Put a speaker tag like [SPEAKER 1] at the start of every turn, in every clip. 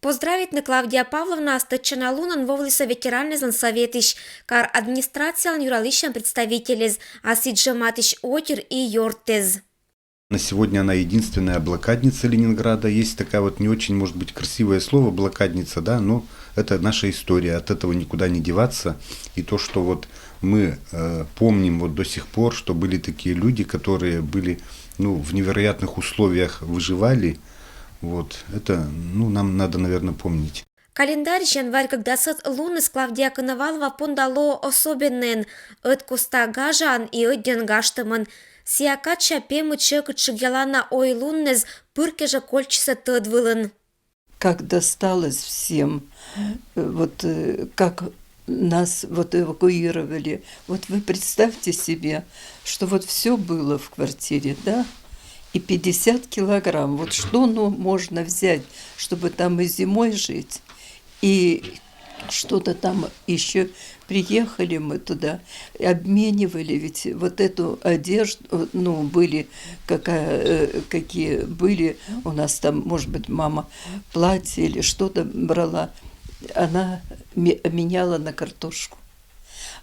[SPEAKER 1] Поздравить Клавдия Павловна стычана лунан вовлиса ветеранезлан советиш, кар администрациян юралишан представителез, асиджа матиш отир и йортез.
[SPEAKER 2] На сегодня она единственная блокадница Ленинграда. Есть такая вот не очень, может быть, красивое слово блокадница, да, но это наша история, от этого никуда не деваться. И то, что вот мы помним вот до сих пор, что были такие люди, которые были, в невероятных условиях выживали, вот, это, нам надо, наверное, помнить.
[SPEAKER 1] Календарь январь, когда сот лунес Клавдия Коновалова пондало особенный от куста гажан и от денгаштаман. Сиакача пему чек чигелана ой луннез пыркежа кольчиса тыдвылын.
[SPEAKER 3] Как досталось всем, как нас эвакуировали. Вот вы представьте себе, что вот все было в квартире, да? И 50 килограмм. Вот что можно взять, чтобы там и зимой жить, и что-то там еще приехали мы туда, обменивали, ведь вот эту одежду, были, какие были, у нас там, может быть, мама платье или что-то брала, она меняла на картошку.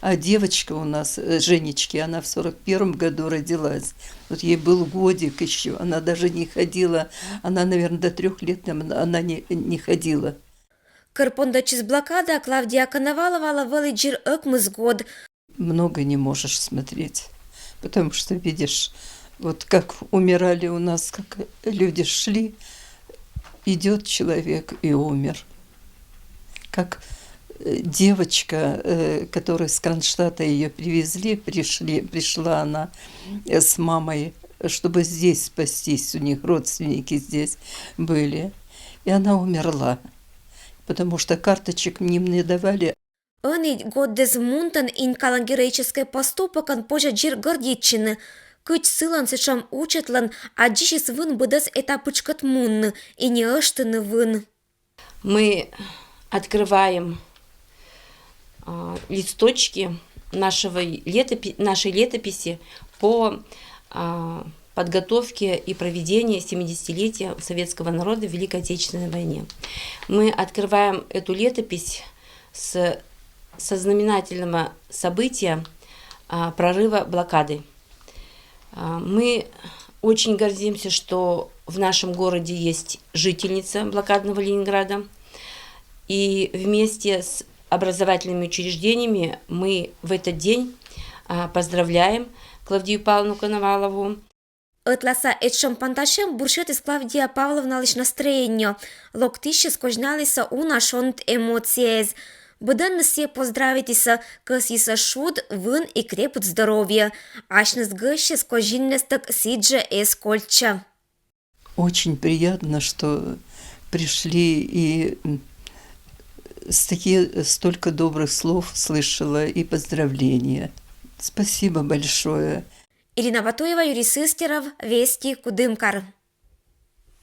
[SPEAKER 3] А девочка у нас, Женечки, она в 41 году родилась. Вот ей был годик еще, она даже не ходила, она, наверное, до 3 лет она не ходила.
[SPEAKER 1] Кырпондочиз блокада Клавдия Коновалова вылыджир ыкмыз год.
[SPEAKER 3] Много не можешь смотреть, потому что видишь, вот как умирали у нас, как люди шли, идет человек и умер. Как девочка, которая с Кронштадта ее привезли, пришла она с мамой, чтобы здесь спастись, у них родственники здесь были, и она умерла, потому что карточек им не давали.
[SPEAKER 1] Они год дезмунтан ин калангерейческий поступок он позже джир гордичины. Кыть сылан сечам учетлан, а джишис вын быдас этапычкат мунны, и не ыштыны вын.
[SPEAKER 4] Мы открываем листочки нашей летописи по подготовке и проведению 70-летия советского народа в Великой Отечественной войне. Мы открываем эту летопись со знаменательного события прорыва блокады. Мы очень гордимся, что в нашем городе есть жительница блокадного Ленинграда, и вместе с образовательными учреждениями мы в этот день поздравляем Клавдию Павловну Коновалову.
[SPEAKER 1] Ытласа этшом панташем буршет из Клавдия Павловна лишь настроение. Локтище скожналиса унашонт эмоциез. Быдан все поздравитеся, кысиса шуд, вын и крепут здоровья. Ашнес гыще скожиннесток сидже эскольча.
[SPEAKER 3] Очень приятно, что пришли и столько добрых слов слышала и поздравления. Спасибо большое.
[SPEAKER 1] Ирина Ватоева, Юрий Сыстеров, Вести, Кудымкар.